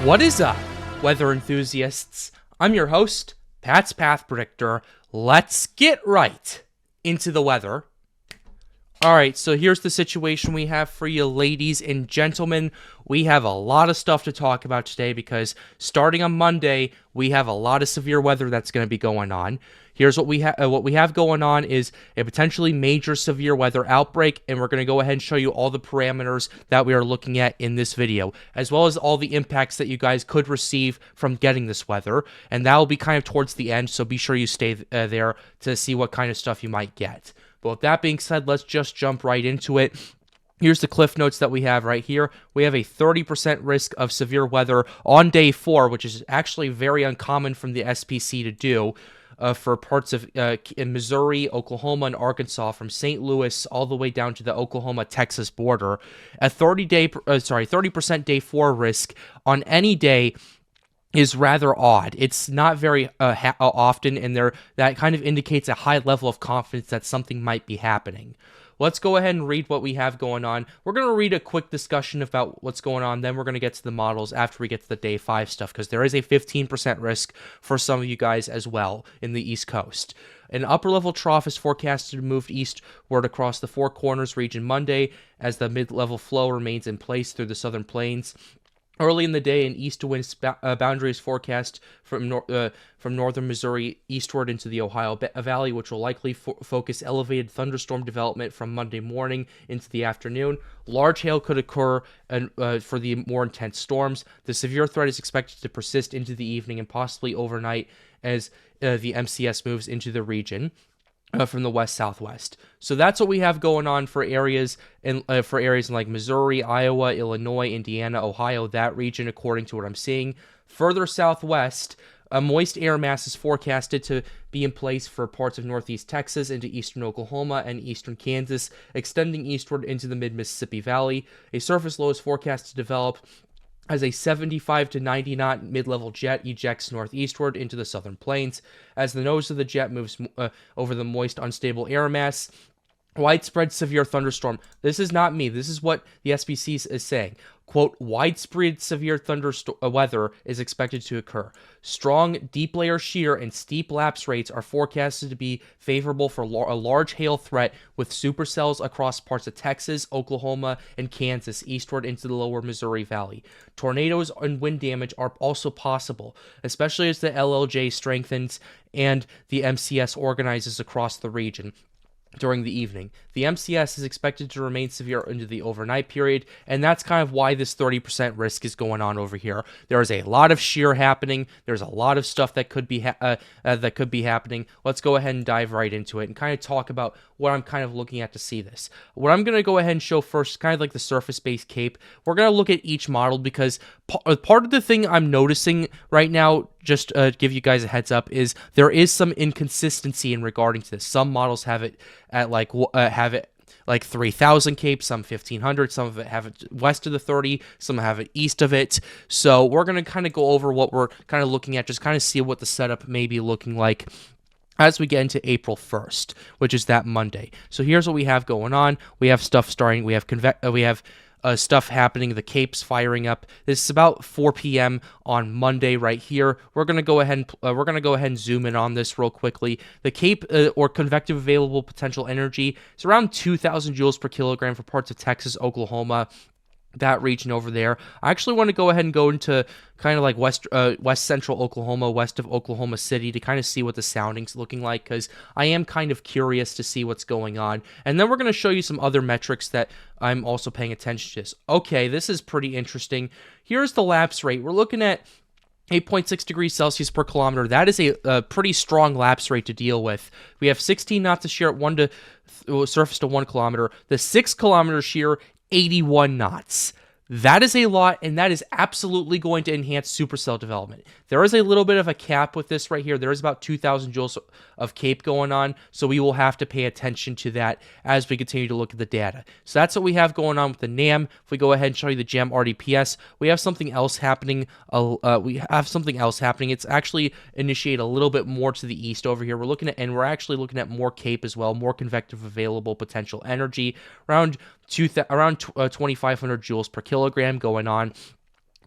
What is up, weather enthusiasts? I'm your host, Pat's Path Predictor. Let's get right into the weather. Alright, so here's the situation we have for you, ladies and gentlemen. We have a lot of stuff to talk about today because starting on Monday, we have a lot of severe weather that's going to be going on. Here's what we have going on is a potentially major severe weather outbreak, and we're going to go ahead and show you all the parameters that we are looking at in this video, as well as all the impacts that you guys could receive from getting this weather, and that will be kind of towards the end, so be sure you stay there to see what kind of stuff you might get. But with that being said, let's just jump right into it. Here's the cliff notes that we have right here. We have a 30% risk of severe weather on day 4, which is actually very uncommon from the SPC to do for parts of in Missouri, Oklahoma, and Arkansas, from St. Louis all the way down to the Oklahoma-Texas border. A 30% day 4 risk on any day is rather odd. It's not very often, and that kind of indicates a high level of confidence that something might be happening. Let's go ahead and read what we have going on. We're going to read a quick discussion about what's going on, then we're going to get to the models after we get to the day 5 stuff, because there is a 15% risk for some of you guys as well in the East Coast. An upper-level trough is forecasted to move eastward across the Four Corners region Monday as the mid-level flow remains in place through the southern plains. Early in the day, an east-to-wind boundary is forecast from northern Missouri eastward into the Ohio Valley, which will likely focus elevated thunderstorm development from Monday morning into the afternoon. Large hail could occur for the more intense storms. The severe threat is expected to persist into the evening and possibly overnight as the MCS moves into the region from the west-southwest. So that's what we have going on for areas in like Missouri, Iowa, Illinois, Indiana, Ohio, that region, according to what I'm seeing. Further southwest, a moist air mass is forecasted to be in place for parts of northeast Texas into eastern Oklahoma and eastern Kansas, extending eastward into the mid-Mississippi Valley. A surface low is forecast to develop as a 75 to 90 knot mid-level jet ejects northeastward into the southern plains. As the nose of the jet moves over the moist, unstable air mass, widespread severe thunderstorm. This is not me. This is what the SPC is saying. Quote, widespread severe weather is expected to occur. Strong, deep layer shear and steep lapse rates are forecasted to be favorable for a large hail threat with supercells across parts of Texas, Oklahoma, and Kansas eastward into the lower Missouri Valley. Tornadoes and wind damage are also possible, especially as the LLJ strengthens and the MCS organizes across the region during the evening. The MCS is expected to remain severe into the overnight period, and that's kind of why this 30% risk is going on over here. There is a lot of shear happening. There's a lot of stuff that could be happening. Let's go ahead and dive right into it and kind of talk about what I'm kind of looking at to see this. What I'm going to go ahead and show first, kind of like the surface-based cape. We're going to look at each model because part of the thing I'm noticing right now, just give you guys a heads up, is there is some inconsistency in regarding to this. Some models have it at like 3,000 cape, some 1,500, some of it have it west of the 30, some have it east of it. So we're going to kind of go over what we're kind of looking at, just kind of see what the setup may be looking like as we get into April 1st, which is that Monday. So here's what we have going on. We have stuff starting. We have stuff happening. The cape's firing up. This is about 4 p.m. on Monday right here. We're gonna go ahead and zoom in on this real quickly. The cape or convective available potential energy is around 2,000 joules per kilogram for parts of Texas, Oklahoma, that region over there. I actually want to go ahead and go into kind of like west central Oklahoma, west of Oklahoma City, to kind of see what the sounding's looking like, because I am kind of curious to see what's going on. And then we're going to show you some other metrics that I'm also paying attention to. Okay, this is pretty interesting. Here's the lapse rate. We're looking at 8.6 degrees Celsius per kilometer. That is a pretty strong lapse rate to deal with. We have 16 knots of shear at surface to 1 kilometer. The 6 kilometer shear, 81 knots. That is a lot, and that is absolutely going to enhance supercell development. There is a little bit of a cap with this right here. There is about 2,000 joules of cape going on, so we will have to pay attention to that as we continue to look at the data. So that's what we have going on with the NAM. If we go ahead and show you the GEM RDPS, we have something else happening. It's actually initiated a little bit more to the east over here. We're actually looking at more cape as well, more convective available potential energy, around 2,500 joules per kilogram going on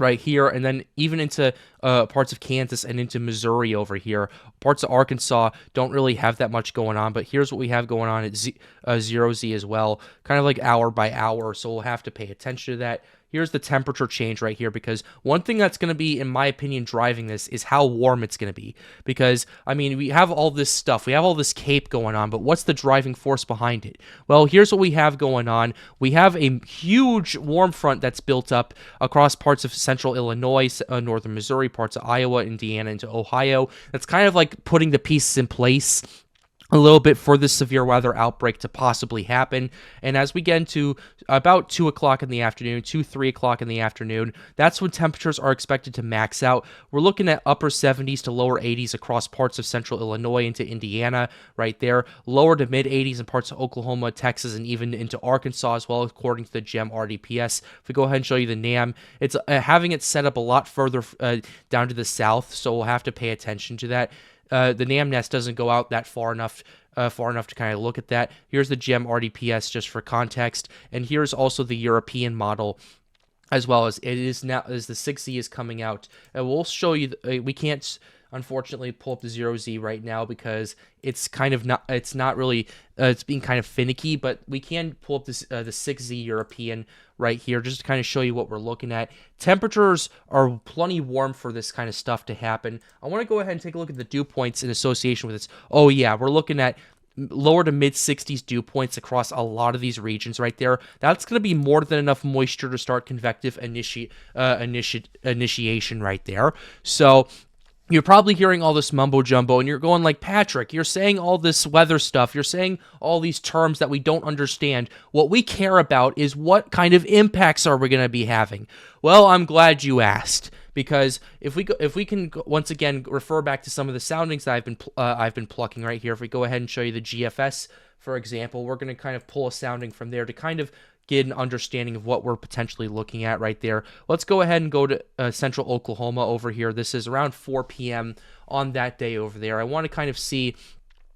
right here, and then even into parts of Kansas and into Missouri over here. Parts of Arkansas don't really have that much going on, but here's what we have going on at 0Z as well, kind of like hour by hour, so we'll have to pay attention to that. Here's the temperature change right here, because one thing that's going to be, in my opinion, driving this is how warm it's going to be. Because, I mean, we have all this stuff. We have all this cape going on, but what's the driving force behind it? Well, here's what we have going on. We have a huge warm front that's built up across parts of central Illinois, northern Missouri, parts of Iowa, Indiana, into Ohio. That's kind of like putting the pieces in place a little bit for this severe weather outbreak to possibly happen. And as we get into about 2 o'clock in the afternoon, 3 o'clock in the afternoon, that's when temperatures are expected to max out. We're looking at upper 70s to lower 80s across parts of central Illinois into Indiana right there, lower to mid 80s in parts of Oklahoma, Texas, and even into Arkansas as well, according to the GEM RDPS. If we go ahead and show you the NAM, it's having it set up a lot further down to the south, so we'll have to pay attention to that. The NAM nest doesn't go out that far enough to kind of look at that. Here's the GEM RDPS just for context, and here's also the European model, as well as it is now as the 6Z is coming out. We'll show you. We can't unfortunately pull up the 0Z right now because it's kind of not. It's not really. It's being kind of finicky, but we can pull up this the 6Z European right here just to kind of show you what we're looking at. Temperatures are plenty warm for this kind of stuff to happen. I want to go ahead and take a look at the dew points in association with this. Oh yeah, we're looking at lower to mid 60s dew points across a lot of these regions right there. That's going to be more than enough moisture to start convective initiation right there. So you're probably hearing all this mumbo jumbo and you're going like, Patrick, you're saying all this weather stuff. You're saying all these terms that we don't understand. What we care about is what kind of impacts are we going to be having? Well, I'm glad you asked, because if we can once again refer back to some of the soundings that I've been plucking right here. If we go ahead and show you the GFS, for example, we're going to kind of pull a sounding from there to kind of get an understanding of what we're potentially looking at right there. Let's go ahead and go to central Oklahoma over here. This is around 4 p.m. on that day over there. I want to kind of see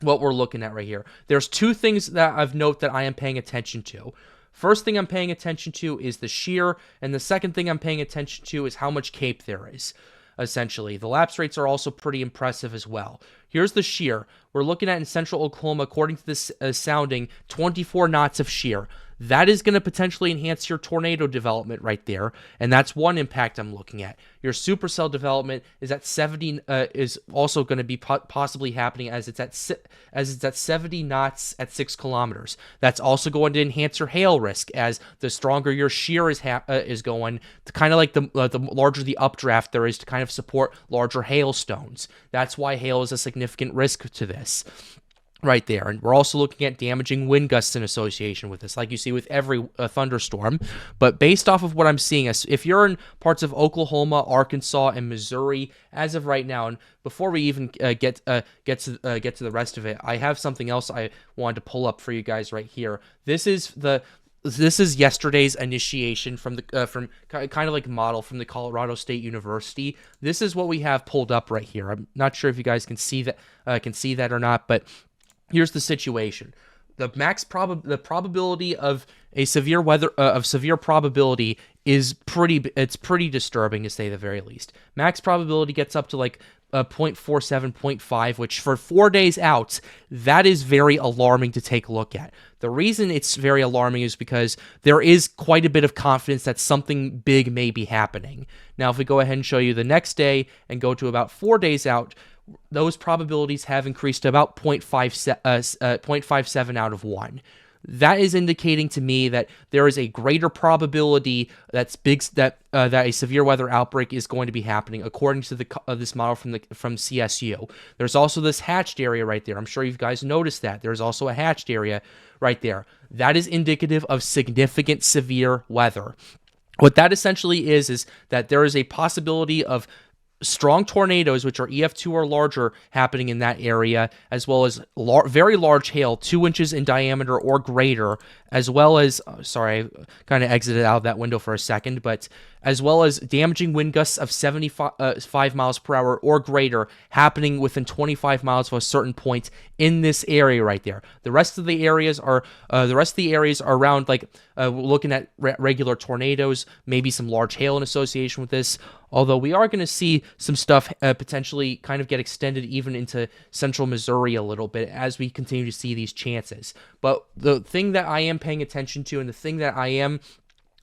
what we're looking at right here. There's two things that I've noted that I am paying attention to. First thing I'm paying attention to is the shear, and the second thing I'm paying attention to is how much cape there is. Essentially, the lapse rates are also pretty impressive as well. Here's the shear. We're looking at in central Oklahoma, according to this sounding, 24 knots of shear. That is going to potentially enhance your tornado development right there, and that's one impact I'm looking at. Your supercell development is at 70, is also going to be possibly happening as it's at 70 knots at 6 kilometers. That's also going to enhance your hail risk, as the stronger your shear is going, to kind of like the larger the updraft there is to kind of support larger hailstones. That's why hail is a significant risk to this right there. And we're also looking at damaging wind gusts in association with this, like you see with every thunderstorm. But based off of what I'm seeing, if you're in parts of Oklahoma, Arkansas, and Missouri as of right now, and before we even get to the rest of it, I have something else I wanted to pull up for you guys right here. This is yesterday's initiation from the kind of like model from the Colorado State University. This is what we have pulled up right here. I'm not sure if you guys can see that or not, but here's the situation. The probability of a severe probability is pretty disturbing, to say the very least. Max probability gets up to like 0.47, 0.5, which for 4 days out, that is very alarming to take a look at. The reason it's very alarming is because there is quite a bit of confidence that something big may be happening. Now, if we go ahead and show you the next day and go to about 4 days out, those probabilities have increased to about 0.57 out of 1. That is indicating to me that there is a greater probability that a severe weather outbreak is going to be happening, according to this model from CSU. There's also this hatched area right there. I'm sure you guys noticed that. There's also a hatched area right there. That is indicative of significant severe weather. What that essentially is that there is a possibility of strong tornadoes, which are EF2 or larger, happening in that area, as well as very large hail, 2 inches in diameter or greater, as well as, sorry, I kind of exited out of that window for a second, but as well as damaging wind gusts of 75 miles per hour or greater happening within 25 miles of a certain point in this area right there. The rest of the areas are around, like, looking at regular tornadoes, maybe some large hail in association with this. Although we are going to see some stuff potentially kind of get extended even into central Missouri a little bit as we continue to see these chances. But the thing that I am paying attention to, and the thing that I am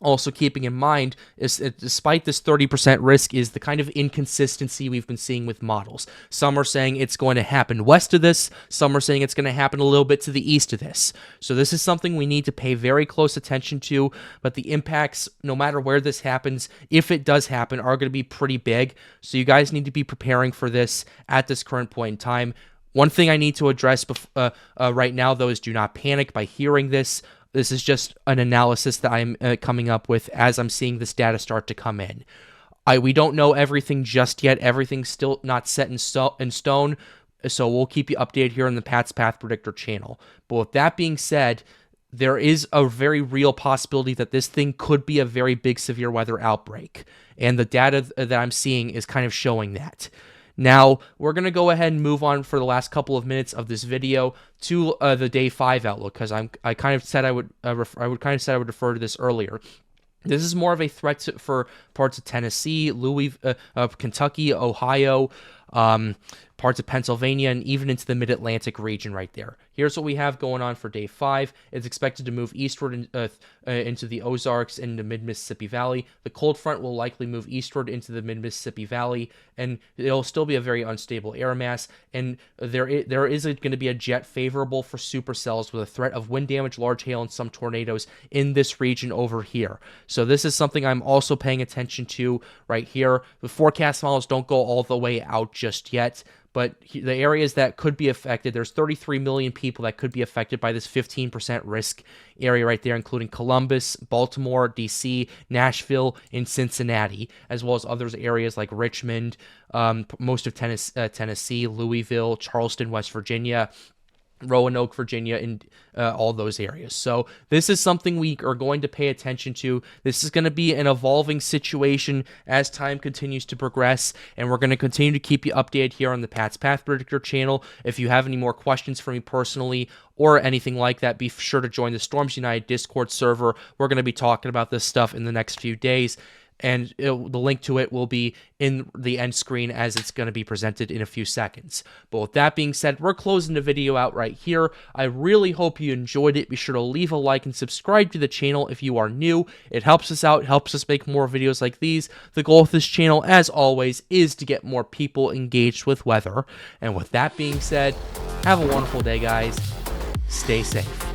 also keeping in mind, is that despite this 30% risk, is the kind of inconsistency we've been seeing with models. Some are saying it's going to happen west of this, some are saying it's going to happen a little bit to the east of this. So this is something we need to pay very close attention to, but the impacts, no matter where this happens, if it does happen, are going to be pretty big. So you guys need to be preparing for this at this current point in time. One thing I need to address right now, though, is do not panic by hearing this. This is just an analysis that I'm coming up with as I'm seeing this data start to come in. We don't know everything just yet. Everything's still not set in stone, so we'll keep you updated here on the Pat's Path Predictor channel. But with that being said, there is a very real possibility that this thing could be a very big severe weather outbreak, and the data that I'm seeing is kind of showing that. Now, we're going to go ahead and move on for the last couple of minutes of this video to the day 5 outlook, because I kind of said I would refer to this earlier. This is more of a threat for parts of Tennessee, Kentucky, Ohio, parts of Pennsylvania, and even into the mid-Atlantic region right there. Here's what we have going on for day 5. It's expected to move eastward into the Ozarks and the mid-Mississippi Valley. The cold front will likely move eastward into the mid-Mississippi Valley, and it'll still be a very unstable air mass, and there is going to be a jet favorable for supercells with a threat of wind damage, large hail, and some tornadoes in this region over here. So this is something I'm also paying attention to right here. The forecast models don't go all the way out just yet, but the areas that could be affected, there's 33 million people that could be affected by this 15% risk area right there, including Columbus, Baltimore, D.C., Nashville, and Cincinnati, as well as other areas like Richmond, most of Tennessee, Louisville, Charleston, West Virginia, Roanoke, Virginia, and all those areas. So this is something we are going to pay attention to. This is going to be an evolving situation as time continues to progress, and we're going to continue to keep you updated here on the Pat's Path Predictor channel. If you have any more questions for me personally or anything like that, be sure to join the Storms United Discord server. We're going to be talking about this stuff in the next few days, and the link to it will be in the end screen as it's going to be presented in a few seconds. But with that being said, we're closing the video out right here. I really hope you enjoyed it. Be sure to leave a like and subscribe to the channel if you are new. It helps us out, helps us make more videos like these. The goal of this channel, as always, is to get more people engaged with weather. And with that being said, have a wonderful day, guys. Stay safe.